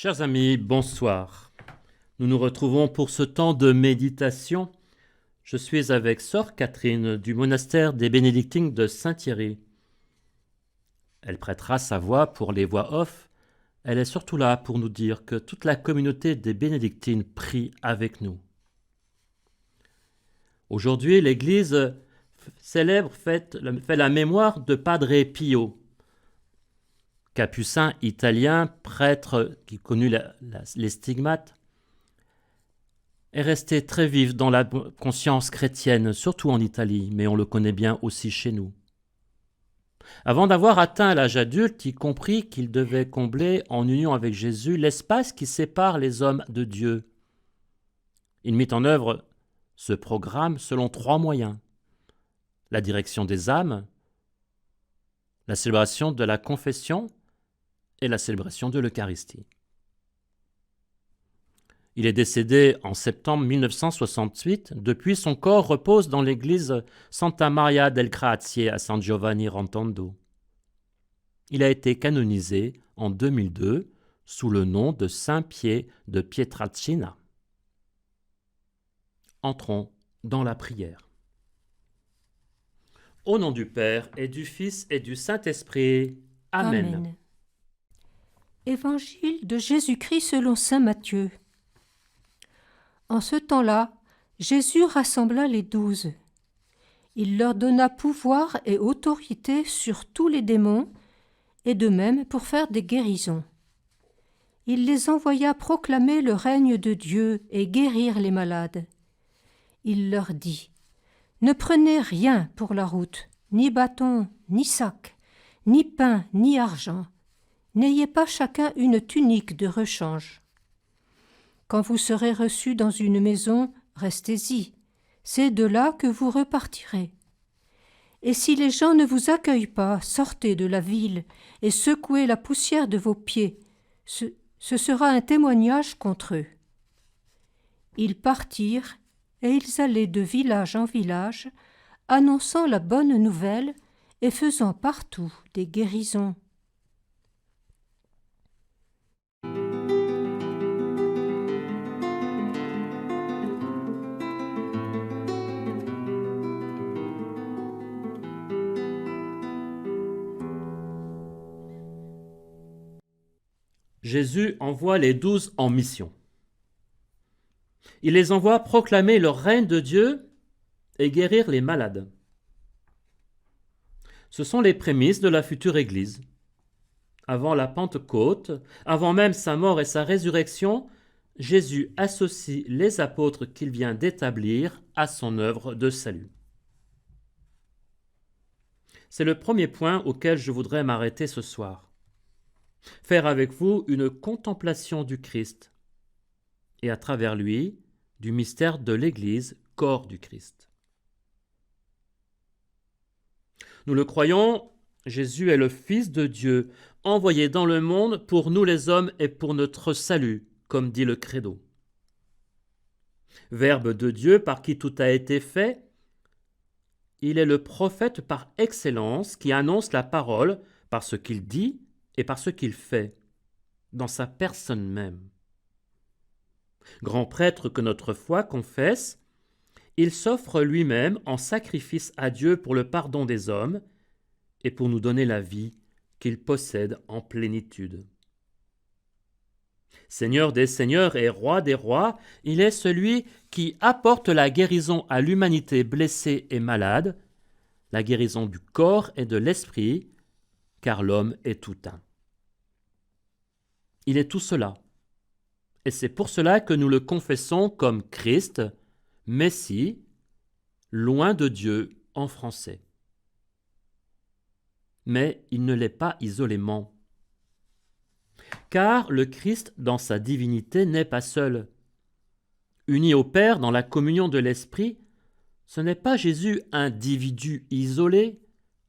Chers amis, bonsoir. Nous nous retrouvons pour ce temps de méditation. Je suis avec Sœur Catherine du monastère des Bénédictines de Saint-Thierry. Elle prêtera sa voix pour les voix off. Elle est surtout là pour nous dire que toute la communauté des Bénédictines prie avec nous. Aujourd'hui, l'Église fait la mémoire de Padre Pio, capucin italien, prêtre qui connut les stigmates, est resté très vif dans la conscience chrétienne, surtout en Italie, mais on le connaît bien aussi chez nous. Avant d'avoir atteint l'âge adulte, il comprit qu'il devait combler, en union avec Jésus, l'espace qui sépare les hommes de Dieu. Il mit en œuvre ce programme selon 3 moyens: la direction des âmes, la célébration de la confession et la célébration de l'Eucharistie. Il est décédé en septembre 1968. Depuis, son corps repose dans l'église Santa Maria del Grazie à San Giovanni Rotondo. Il a été canonisé en 2002 sous le nom de Saint Pied de Pietrelcina. Entrons dans la prière. Au nom du Père et du Fils et du Saint-Esprit. Amen. Amen. Évangile de Jésus-Christ selon saint Matthieu. En ce temps-là, Jésus rassembla les 12. Il leur donna pouvoir et autorité sur tous les démons, et de même pour faire des guérisons. Il les envoya proclamer le règne de Dieu et guérir les malades. Il leur dit : ne prenez rien pour la route, ni bâton, ni sac, ni pain, ni argent. N'ayez pas chacun une tunique de rechange. Quand vous serez reçus dans une maison, restez-y. C'est de là que vous repartirez. Et si les gens ne vous accueillent pas, sortez de la ville et secouez la poussière de vos pieds. Ce sera un témoignage contre eux. Ils partirent et ils allaient de village en village, annonçant la bonne nouvelle et faisant partout des guérisons. Jésus envoie les 12 en mission. Il les envoie proclamer le règne de Dieu et guérir les malades. Ce sont les prémices de la future Église. Avant la Pentecôte, avant même sa mort et sa résurrection, Jésus associe les apôtres qu'il vient d'établir à son œuvre de salut. C'est le premier point auquel je voudrais m'arrêter ce soir. Faire avec vous une contemplation du Christ et à travers lui, du mystère de l'Église, corps du Christ. Nous le croyons, Jésus est le Fils de Dieu, envoyé dans le monde pour nous les hommes et pour notre salut, comme dit le Credo. Verbe de Dieu par qui tout a été fait, il est le prophète par excellence qui annonce la parole par ce qu'il dit et par ce qu'il fait, dans sa personne même. Grand prêtre que notre foi confesse, il s'offre lui-même en sacrifice à Dieu pour le pardon des hommes et pour nous donner la vie qu'il possède en plénitude. Seigneur des seigneurs et roi des rois, il est celui qui apporte la guérison à l'humanité blessée et malade, la guérison du corps et de l'esprit, car l'homme est tout un. Il est tout cela. Et c'est pour cela que nous le confessons comme Christ, Messie, loin de Dieu en français. Mais il ne l'est pas isolément. Car le Christ, dans sa divinité, n'est pas seul. Uni au Père dans la communion de l'Esprit, ce n'est pas Jésus individu isolé,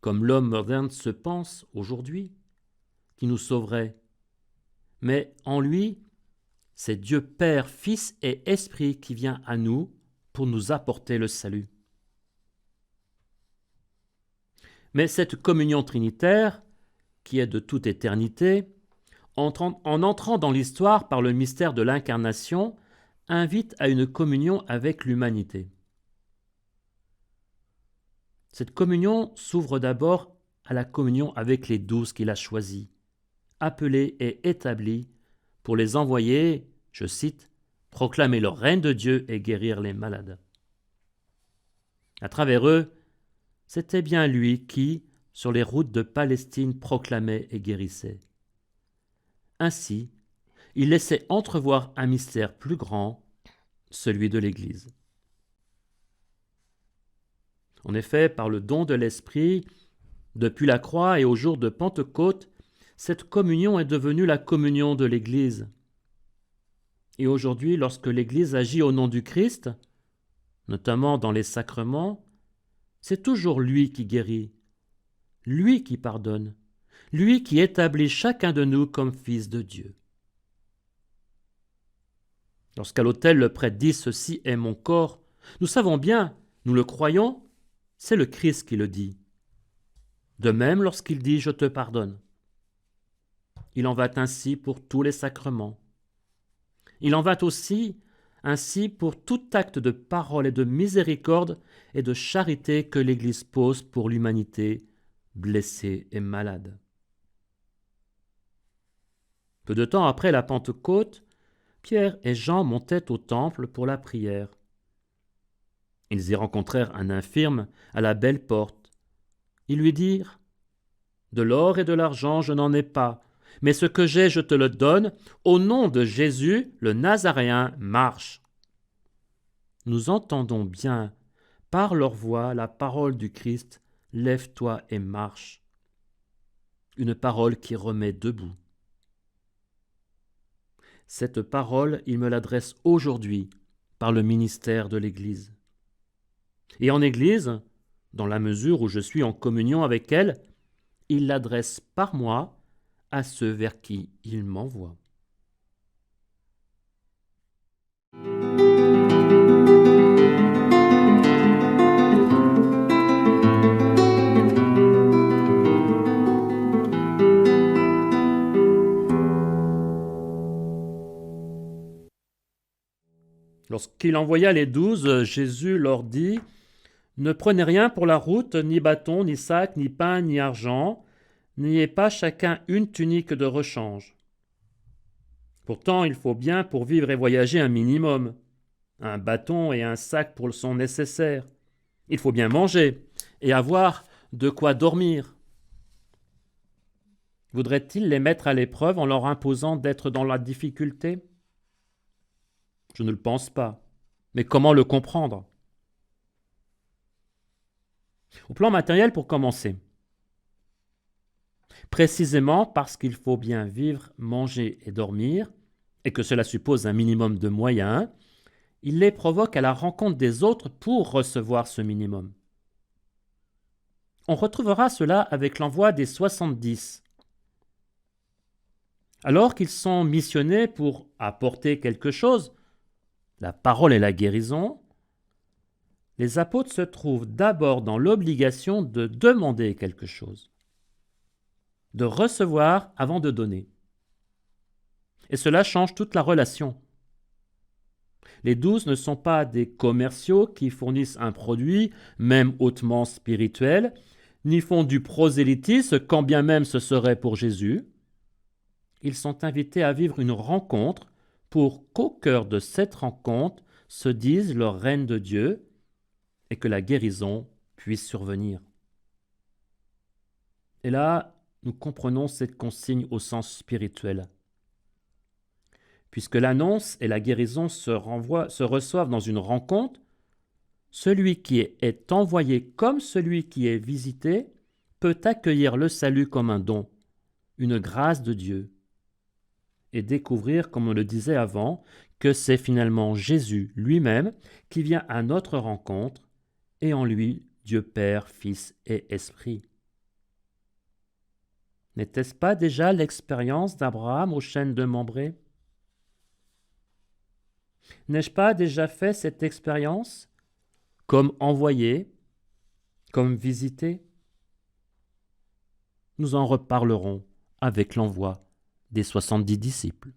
comme l'homme moderne se pense aujourd'hui, qui nous sauverait. Mais en lui, c'est Dieu Père, Fils et Esprit qui vient à nous pour nous apporter le salut. Mais cette communion trinitaire, qui est de toute éternité, en entrant dans l'histoire par le mystère de l'incarnation, invite à une communion avec l'humanité. Cette communion s'ouvre d'abord à la communion avec les 12 qu'il a choisis, appelés et établis pour les envoyer, je cite, « proclamer le règne de Dieu et guérir les malades ». À travers eux, c'était bien lui qui, sur les routes de Palestine, proclamait et guérissait. Ainsi, il laissait entrevoir un mystère plus grand, celui de l'Église. En effet, par le don de l'Esprit, depuis la croix et au jour de Pentecôte, cette communion est devenue la communion de l'Église. Et aujourd'hui, lorsque l'Église agit au nom du Christ, notamment dans les sacrements, c'est toujours lui qui guérit, lui qui pardonne, lui qui établit chacun de nous comme fils de Dieu. Lorsqu'à l'autel le prêtre dit « Ceci est mon corps », nous savons bien, nous le croyons, c'est le Christ qui le dit. De même lorsqu'il dit « Je te pardonne ». Il en va ainsi pour tous les sacrements. Il en va aussi ainsi pour tout acte de parole et de miséricorde et de charité que l'Église pose pour l'humanité blessée et malade. Peu de temps après la Pentecôte, Pierre et Jean montaient au temple pour la prière. Ils y rencontrèrent un infirme à la belle porte. Ils lui dirent « De l'or et de l'argent je n'en ai pas, mais ce que j'ai je te le donne, au nom de Jésus, le Nazaréen, marche !» Nous entendons bien, par leur voix, la parole du Christ « Lève-toi et marche !» Une parole qui remet debout. Cette parole, il me l'adresse aujourd'hui par le ministère de l'Église. Et en Église, dans la mesure où je suis en communion avec elle, il l'adresse par moi à ceux vers qui il m'envoie. Lorsqu'il envoya les 12, Jésus leur dit « Ne prenez rien pour la route, ni bâton, ni sac, ni pain, ni argent, n'ayez pas chacun une tunique de rechange. Pourtant, il faut bien pour vivre et voyager un minimum. Un bâton et un sac sont nécessaires. Il faut bien manger et avoir de quoi dormir. » Voudrait-il les mettre à l'épreuve en leur imposant d'être dans la difficulté ? Je ne le pense pas. Mais comment le comprendre ? Au plan matériel, pour commencer. Précisément parce qu'il faut bien vivre, manger et dormir, et que cela suppose un minimum de moyens, il les provoque à la rencontre des autres pour recevoir ce minimum. On retrouvera cela avec l'envoi des 70. Alors qu'ils sont missionnés pour apporter quelque chose, la parole et la guérison, les apôtres se trouvent d'abord dans l'obligation de demander quelque chose, de recevoir avant de donner. Et cela change toute la relation. Les 12 ne sont pas des commerciaux qui fournissent un produit, même hautement spirituel, ni font du prosélytisme, quand bien même ce serait pour Jésus. Ils sont invités à vivre une rencontre pour qu'au cœur de cette rencontre se dise le règne de Dieu et que la guérison puisse survenir. Et là, nous comprenons cette consigne au sens spirituel. Puisque l'annonce et la guérison se reçoivent dans une rencontre, celui qui est envoyé comme celui qui est visité peut accueillir le salut comme un don, une grâce de Dieu, et découvrir, comme on le disait avant, que c'est finalement Jésus lui-même qui vient à notre rencontre, et en lui, Dieu Père, Fils et Esprit. N'était-ce pas déjà l'expérience d'Abraham aux chênes de Mambré ? N'ai-je pas déjà fait cette expérience, comme envoyé, comme visité ? Nous en reparlerons avec l'envoi des 70 disciples.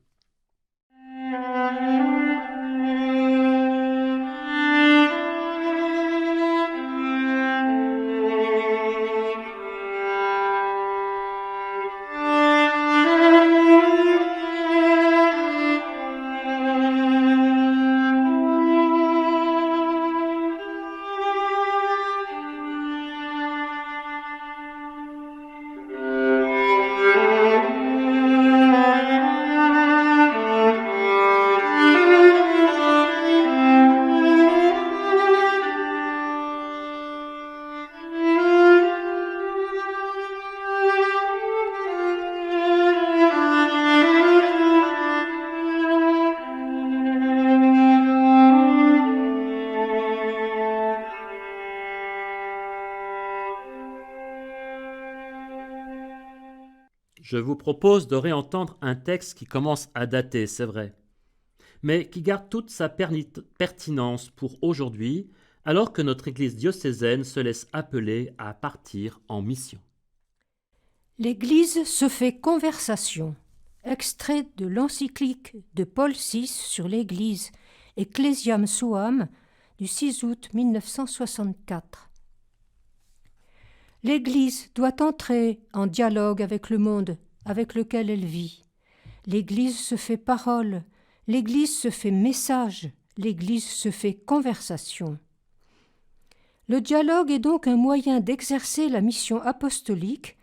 Je vous propose de réentendre un texte qui commence à dater, c'est vrai, mais qui garde toute sa pertinence pour aujourd'hui, alors que notre Église diocésaine se laisse appeler à partir en mission. L'Église se fait conversation. Extrait de l'encyclique de Paul VI sur l'Église, Ecclesiam Suam, du 6 août 1964. L'Église doit entrer en dialogue avec le monde avec lequel elle vit. L'Église se fait parole, l'Église se fait message, l'Église se fait conversation. Le dialogue est donc un moyen d'exercer la mission apostolique.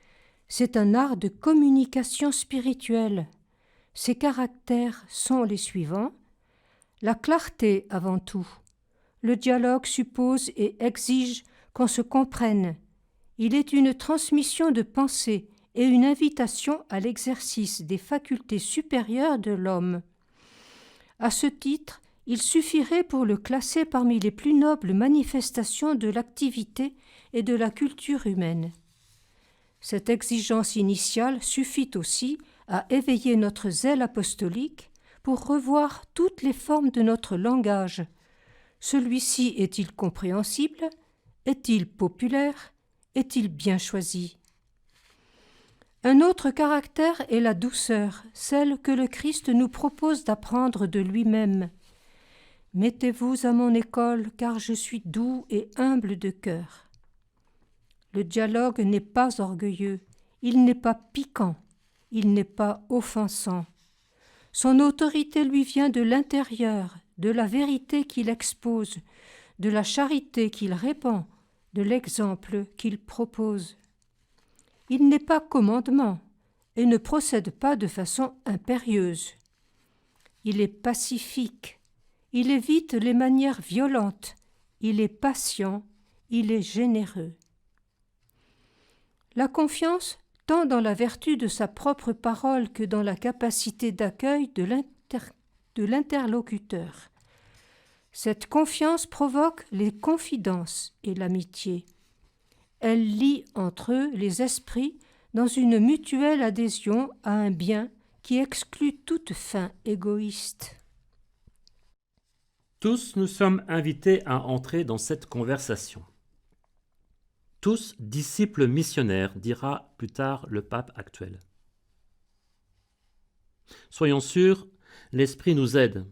C'est un art de communication spirituelle. Ses caractères sont les suivants. La clarté avant tout. Le dialogue suppose et exige qu'on se comprenne. Il est une transmission de pensée et une invitation à l'exercice des facultés supérieures de l'homme. À ce titre, il suffirait pour le classer parmi les plus nobles manifestations de l'activité et de la culture humaine. Cette exigence initiale suffit aussi à éveiller notre zèle apostolique pour revoir toutes les formes de notre langage. Celui-ci est-il compréhensible? Est-il populaire? Est-il bien choisi? Un autre caractère est la douceur, celle que le Christ nous propose d'apprendre de lui-même. « Mettez-vous à mon école, car je suis doux et humble de cœur. » Le dialogue n'est pas orgueilleux, il n'est pas piquant, il n'est pas offensant. Son autorité lui vient de l'intérieur, de la vérité qu'il expose, de la charité qu'il répand, de l'exemple qu'il propose. Il n'est pas commandement et ne procède pas de façon impérieuse. Il est pacifique, il évite les manières violentes, il est patient, il est généreux. La confiance, tant dans la vertu de sa propre parole que dans la capacité d'accueil de l'interlocuteur. Cette confiance provoque les confidences et l'amitié. Elle lie entre eux les esprits dans une mutuelle adhésion à un bien qui exclut toute fin égoïste. Tous nous sommes invités à entrer dans cette conversation. Tous disciples missionnaires, dira plus tard le pape actuel. Soyons sûrs, l'Esprit nous aide.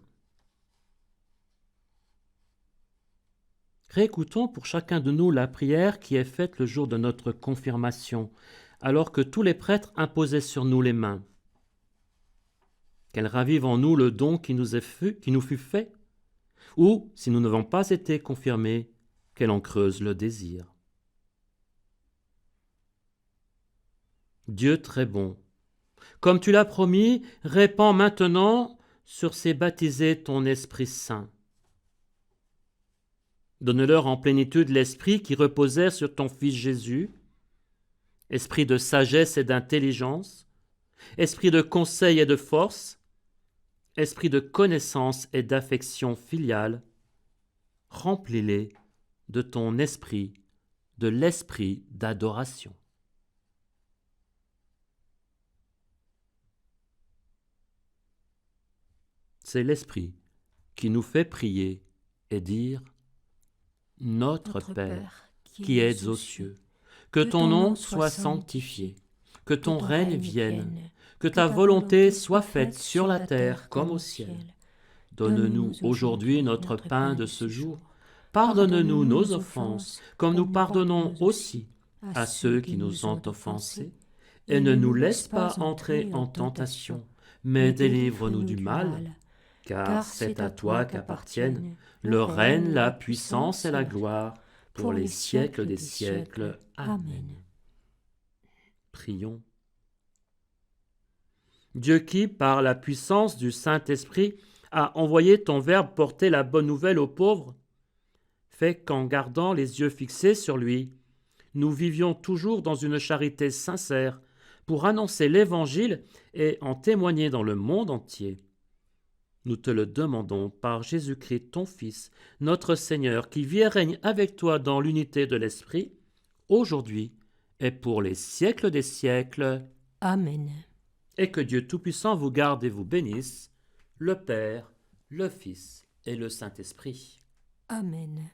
Réécoutons pour chacun de nous la prière qui est faite le jour de notre confirmation, alors que tous les prêtres imposaient sur nous les mains. Qu'elle ravive en nous le don qui nous fut fait, ou, si nous n'avons pas été confirmés, qu'elle en creuse le désir. Dieu très bon, comme tu l'as promis, répands maintenant sur ces baptisés ton Esprit Saint. Donne-leur en plénitude l'esprit qui reposait sur ton Fils Jésus, esprit de sagesse et d'intelligence, esprit de conseil et de force, esprit de connaissance et d'affection filiale. Remplis-les de ton esprit, de l'esprit d'adoration. C'est l'Esprit qui nous fait prier et dire « Notre Père, qui es aux cieux, que ton nom soit sanctifié, que ton règne vienne, que ta volonté soit faite sur la terre comme au ciel. Donne-nous aujourd'hui notre pain de ce jour. Pardonne-nous nos offenses, comme nous pardonnons aussi à ceux qui nous ont offensés. Et ne nous laisse pas entrer en tentation, mais délivre-nous du mal, car c'est à toi qu'appartiennent le règne, la puissance et la gloire, pour les siècles des siècles. Amen. Prions. Dieu qui, par la puissance du Saint-Esprit, a envoyé ton Verbe porter la bonne nouvelle aux pauvres, fais qu'en gardant les yeux fixés sur lui, nous vivions toujours dans une charité sincère pour annoncer l'Évangile et en témoigner dans le monde entier. Nous te le demandons par Jésus-Christ, ton Fils, notre Seigneur, qui vit et règne avec toi dans l'unité de l'Esprit, aujourd'hui et pour les siècles des siècles. Amen. Et que Dieu Tout-Puissant vous garde et vous bénisse, le Père, le Fils et le Saint-Esprit. Amen.